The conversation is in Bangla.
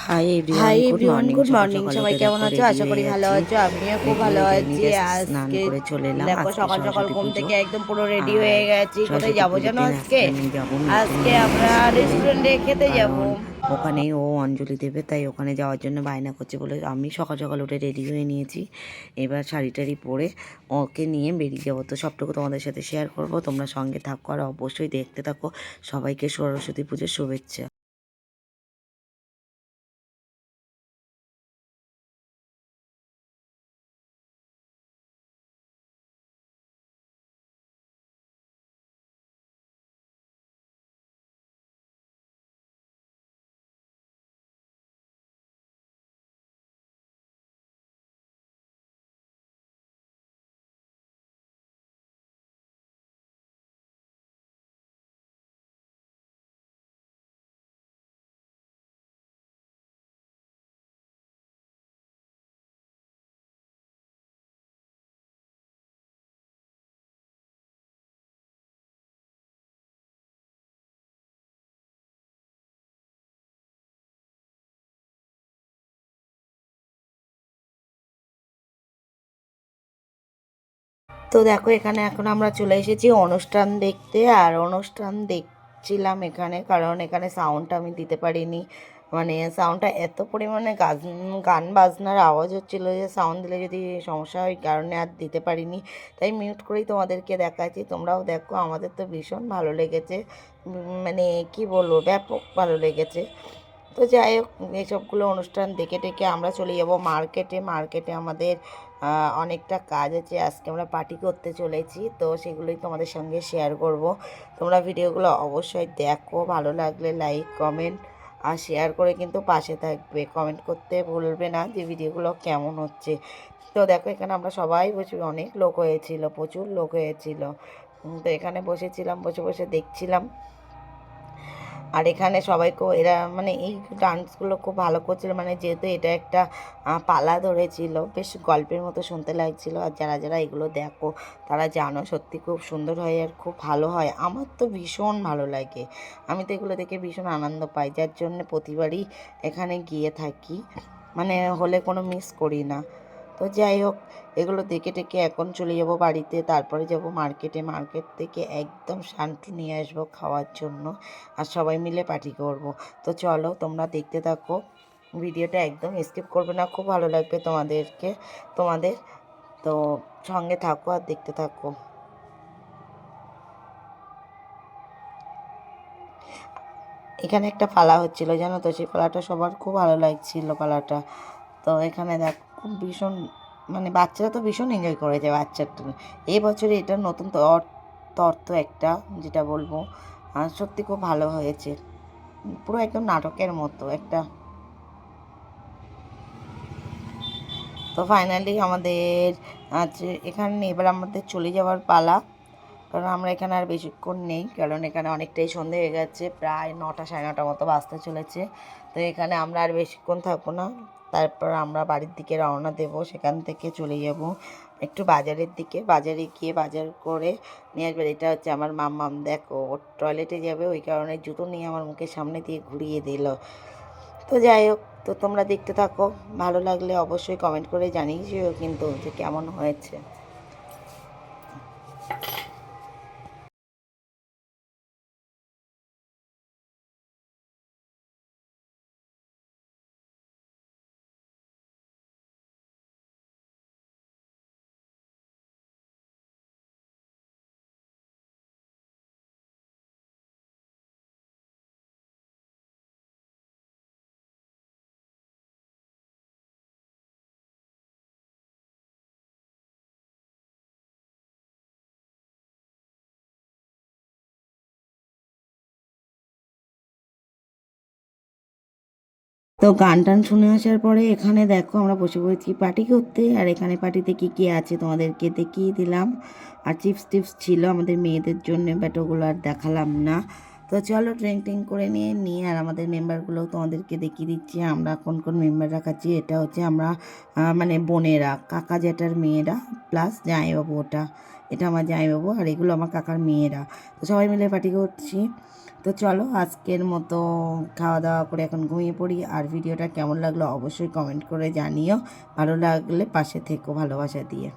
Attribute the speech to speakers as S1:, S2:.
S1: Hi everyone,
S2: hi
S1: good
S2: everyone,
S1: morning.
S2: Good
S1: সকাল
S2: মর্নিং।
S1: সকাল
S2: সবাই
S1: উঠে
S2: কেমন
S1: দেখো
S2: আছো?
S1: রেডি
S2: আশা
S1: হয়ে
S2: করি ভালো
S1: যাচ্ছি।
S2: আছো। আমিও খুব
S1: রেডি
S2: ভালো
S1: হয়ে
S2: আছি।
S1: নিয়ে স্নান
S2: আজকে
S1: করে চলে এলাম।
S2: দেখো
S1: আজকে
S2: সকাল সকাল
S1: সরস্বতী
S2: ঘুম
S1: পুজো।
S2: থেকে একদম পুরো রেডি
S1: আর
S2: হয়ে গেছি। কোথায়
S1: সরস্বতী
S2: যাবো
S1: পুজোর
S2: জানো
S1: দিন
S2: আজকে?
S1: আজকে আমি যাবো মেয়েকে
S2: আজকে
S1: নিয়ে
S2: আমরা
S1: স্কুলে।
S2: রেস্টুরেন্টে খেতে যাব।
S1: কারণ ওখানেই ও অঞ্জলি দেবে, তাই ওখানে যাওয়ার জন্য বায়না করছে বলে আমি সকাল সকাল উঠে রেডি হয়ে নিয়েছি। এবার শাড়ি টাড়ি পরে ওকে নিয়ে বেরিয়ে যাবো। তো সবটুকু তোমাদের সাথে শেয়ার করবো, তোমরা সঙ্গে থাকো আর অবশ্যই দেখতে থাকো। সবাইকে সরস্বতী পুজোর শুভেচ্ছা।
S2: তো দেখো এখানে এখন আমরা চলে এসেছি অনুষ্ঠান দেখতে। আর অনুষ্ঠান দেখছিলাম এখানে, কারণ এখানে সাউন্ডটা আমি দিতে পারিনি। মানে সাউন্ডটা এত পরিমাণে গান বাজনার আওয়াজ হচ্ছিলো যে সাউন্ড দিলে যদি সমস্যা হয়, কারণে আর দিতে পারিনি। তাই মিউট করেই তোমাদেরকে দেখাচ্ছি। তোমরাও দেখো, আমাদের তো ভীষণ ভালো লেগেছে। মানে কি বলবো, ব্যাপক ভালো লেগেছে। তো যাই হোক, এইসবগুলো অনুষ্ঠান দেখে টেকে আমরা চলে যাব মার্কেটে। মার্কেটে আমাদের অনেকটা কাজ আছে। আজকে আমরা পার্টি করতে চলেছি, তো সেগুলোই তোমাদের সঙ্গে শেয়ার করব। তোমরা ভিডিওগুলো অবশ্যই দেখো, ভালো লাগলে লাইক কমেন্ট আর শেয়ার করে কিন্তু পাশে থাকবে। কমেন্ট করতে ভুলবে না যে ভিডিওগুলো কেমন হচ্ছে। তো দেখো এখানে আমরা সবাই বসে, অনেক লোক হয়েছিল, প্রচুর লোক হয়েছিল। তো এখানে বসেছিলাম, বসে বসে দেখছিলাম। আর এখানে সবাইকেও এরা মানে এই ডান্সগুলো খুব ভালো করছিল, মানে যেহেতু এটা একটা পালা ধরেছিল, বেশ গল্পের মতো শুনতে লাগছিল। আর যারা যারা এগুলো দেখো তারা জানো সত্যি খুব সুন্দর হয় আর খুব ভালো হয়। আমার তো ভীষণ ভালো লাগে, আমি তো এগুলো দেখে ভীষণ আনন্দ পাই, যার জন্য প্রতিবারই এখানে গিয়ে থাকি। মানে হলে কোনো মিস করি না। তো যাই হোক, এগুলো দেখে টেকে এখন চলে যাব বাড়িতে, তারপরে যাব মার্কেটে। মার্কেট থেকে একদম শান্টু নিয়ে আসবো খাওয়ার জন্য, আর সবাই মিলে পার্টি করব। তো চলো তোমরা দেখতে থাকো, ভিডিওটা একদম স্কিপ করবে না, খুব ভালো লাগবে তোমাদের। তো সঙ্গে থাকো আর দেখতে থাকো। এখানে একটা পালা হচ্ছিল জানো তো, সেই পালাটা সবার খুব ভালো লাগছিল পালাটা। তো এখানে দেখ খুব ভীষণ, মানে বাচ্চারা তো ভীষণ এনজয় করেছে বাচ্চাটা। এই বছরে এটা নতুন তত্ত্ব একটা, যেটা বলবো আর সত্যি খুব ভালো হয়েছে, পুরো একদম নাটকের মতো একটা। তো ফাইনালি আমাদের আছে এখানে, এবার আমাদের চলে যাওয়ার পালা। কারণ আমরা এখানে আর বেশিক্ষণ নেই, কারণ এখানে অনেকটাই সন্ধে হয়ে গেছে, প্রায় 9টা 9:30 মতো বাজতে চলেছে। তো এখানে আমরা আর বেশিক্ষণ থাকবো না, তারপর আমরা বাড়ির দিকে রওনা দেব। সেখান থেকে চলে যাব একটু বাজারের দিকে, বাজারে গিয়ে বাজার করে নিয়ে আসবে। এটা হচ্ছে আমার মাম্মাম, দেখো ওর টয়লেটে যাবে, ওই কারণে জুতো নিয়ে আমার মুখের সামনে দিয়ে ঘুরিয়ে দিল। তো যাই হোক, তো তোমরা দেখতে থাকো, ভালো লাগলে অবশ্যই কমেন্ট করে জানিয়েছিও কিন্তু যে কেমন হয়েছে। তো গান টান শুনে আসার পরে এখানে দেখো আমরা বসে পড়েছি পার্টি করতে। আর এখানে পার্টিতে কী কী আছে তোমাদেরকে দেখিয়ে দিলাম। আর চিপস টিপস ছিল আমাদের মেয়েদের জন্য, বাট ওগুলো আর দেখালাম না। তো চলো ড্রিঙ্ক করে নিয়ে আর আমাদের মেম্বারগুলোও তোমাদেরকে দেখিয়ে দিচ্ছি আমরা কোন কোন মেম্বার রাখাচ্ছি। এটা হচ্ছে আমরা মানে বোনেরা, কাকা জ্যাঠার মেয়েরা প্লাস জামাইবাবু, এটা আমার জামাইবাবু, আর এগুলো আমার কাকার মেয়েরা। তো সবাই মিলে পার্টি করছি। তো চলো আজকের মতো খাওয়া দাওয়া করে এখন ঘুমিয়ে পড়ি। আর ভিডিওটা কেমন লাগলো অবশ্যই কমেন্ট করে জানিও, ভালো লাগলে পাশে থেকো ভালোবাসা দিয়ে।